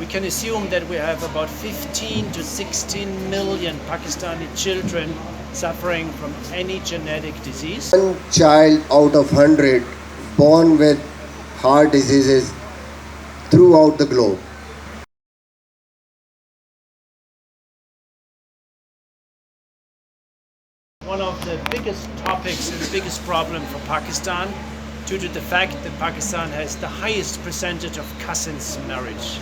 we can assume that we have about 15 to 16 million Pakistani children suffering from any genetic disease. One child out of 100 born with heart diseases throughout the globe. One of the biggest topics and the biggest problem for Pakistan, due to the fact that Pakistan has the highest percentage of cousins marriage.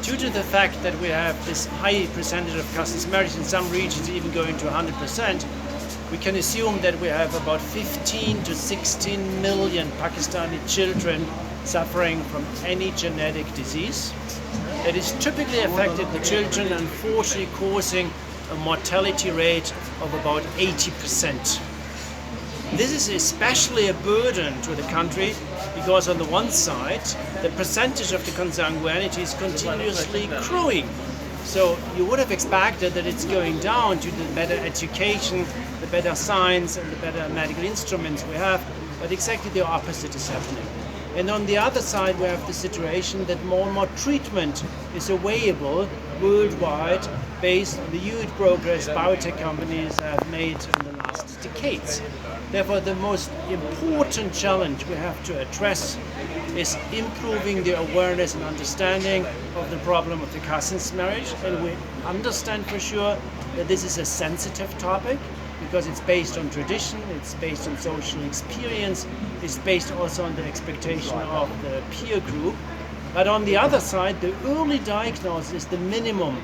Due to the fact that we have this high percentage of cousins marriage, in some regions even going to 100%, we can assume that we have about 15 to 16 million Pakistani children suffering from any genetic disease that is typically affected the children, unfortunately causing a mortality rate of about 80%. This is especially a burden to the country because on the one side, the percentage of the consanguinity is continuously growing. So you would have expected that it's going down due to the better education, the better science and the better medical instruments we have, but exactly the opposite is happening. And on the other side, we have the situation that more and more treatment is available worldwide based on the huge progress biotech companies have made in the last decades. Therefore, the most important challenge we have to address is improving the awareness and understanding of the problem of the cousins marriage. And we understand for sure that this is a sensitive topic because it's based on tradition, it's based on social experience, it's based also on the expectation of the peer group. But on the other side, the early diagnosis is the minimum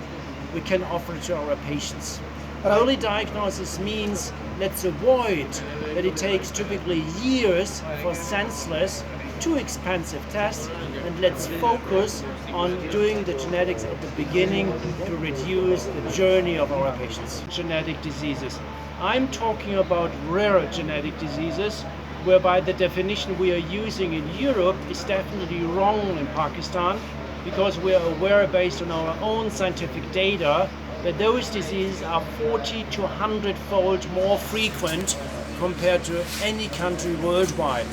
we can offer to our patients. Early diagnosis means let's avoid that it takes typically years for senseless, too expensive tests, and let's focus on doing the genetics at the beginning to reduce the journey of our patients. Genetic diseases. I'm talking about rare genetic diseases, whereby the definition we are using in Europe is definitely wrong in Pakistan, because we are aware, based on our own scientific data, that those diseases are 40 to 100-fold more frequent compared to any country worldwide.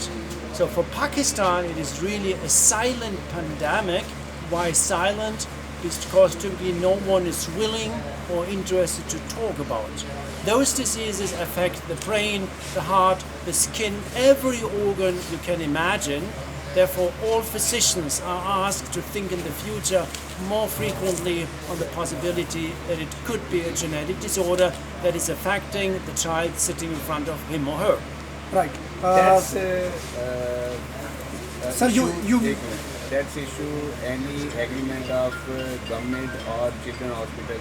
So for Pakistan, it is really a silent pandemic. Why silent? Because typically no one is willing or interested to talk about. Those diseases affect the brain, the heart, the skin, every organ you can imagine. Therefore, all physicians are asked to think in the future more frequently on the possibility that it could be a genetic disorder that is affecting the child sitting in front of him or her. Right. That's Sir, you that's issue any agreement of government or children hospital.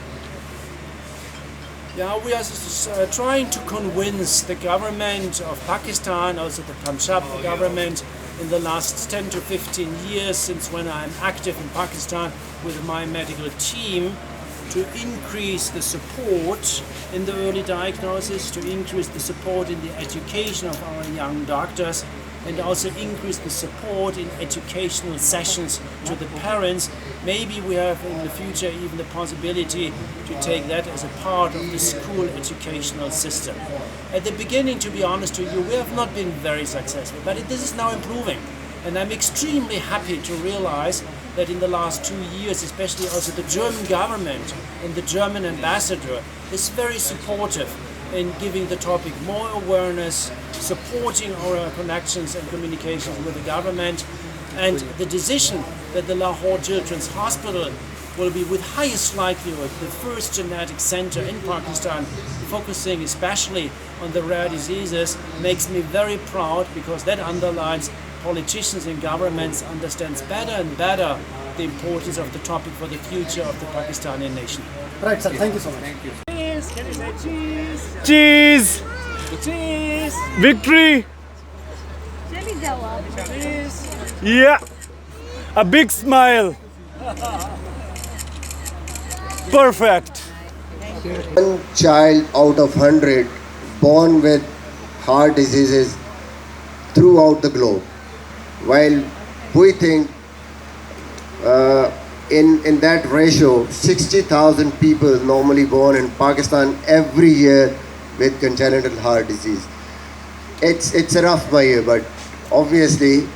Yeah, we are trying to convince the government of Pakistan, also the Punjab government, in the last 10 to 15 years since when I'm active in Pakistan with my medical team, to increase the support in the early diagnosis, to increase the support in the education of our young doctors, and also increase the support in educational sessions to the parents. Maybe we have in the future even the possibility to take that as a part of the school educational system. At the beginning, to be honest with you, we have not been very successful, but this is now improving. And I'm extremely happy to realize that in the last 2 years, especially also the German government and the German ambassador is very supportive in giving the topic more awareness, supporting our connections and communications with the government, and the decision that the Lahore Children's Hospital will be with highest likelihood the first genetic center in Pakistan, focusing especially on the rare diseases, makes me very proud, because that underlines politicians and governments understands better and better the importance of the topic for the future of the Pakistani nation. right, sir. Thank you so much. Thank you. Cheese! Can you say cheese? Cheese! Cheese! Victory! Cheese! Yeah! A big smile! Perfect! One child out of 100 born with heart diseases throughout the globe. While we think in that ratio, 60,000 people normally born in Pakistan every year with congenital heart disease. It's a rough year, but obviously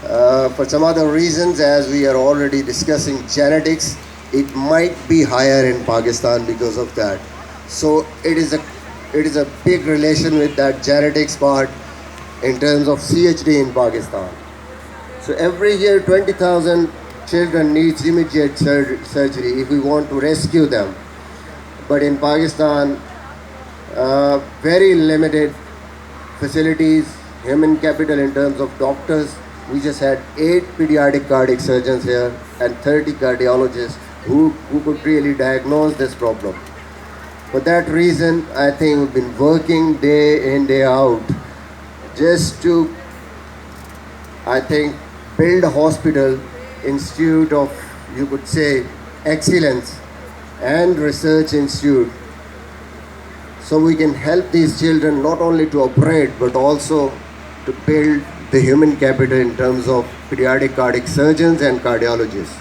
For some other reasons, as we are already discussing genetics, it might be higher in Pakistan because of that. So it is a big relation with that genetics part in terms of CHD in Pakistan. So every year 20,000 children needs immediate surgery if we want to rescue them. But in Pakistan, very limited facilities, human capital in terms of doctors. We just had 8 pediatric cardiac surgeons here and 30 cardiologists who could really diagnose this problem. For that reason, I think we've been working day in, day out just to, I think, build a hospital, institute of, you could say, excellence and research institute, so we can help these children not only to operate but also to build the human capital in terms of pediatric cardiac surgeons and cardiologists.